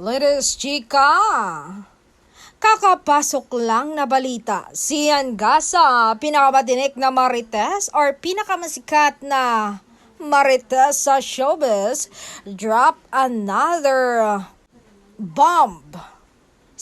Latest chika! Kakapasok lang na balita, si Angasa, pinakamatinik na marites or pinakamasikat na marites sa showbiz, drop another bomb.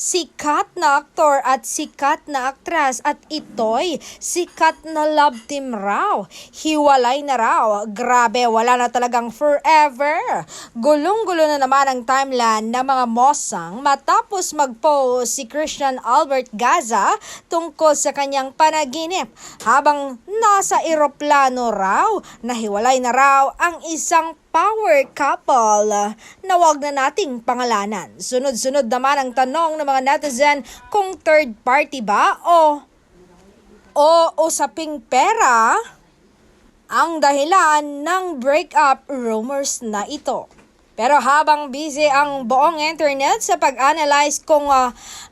Sikat na aktor at sikat na aktres at ito'y sikat na love team raw. Hiwalay na raw. Grabe, wala na talagang forever. Gulong-gulo na naman ang timeline ng mga mosang matapos mag-post si Christian Albert Gaza tungkol sa kanyang panaginip. Habang nasa eroplano raw, nahiwalay na raw ang isang power couple na wag na nating pangalanan. Sunod-sunod naman ang tanong ng mga netizen kung third party ba o usaping pera ang dahilan ng breakup rumors na ito. Pero habang busy ang buong internet sa pag-analyze kung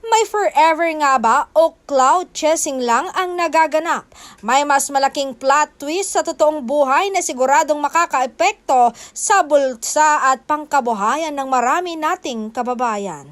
may forever nga ba o cloud chasing lang ang nagaganap, may mas malaking plot twist sa totoong buhay na siguradong makakaepekto sa bulsa at pangkabuhayan ng marami nating kababayan.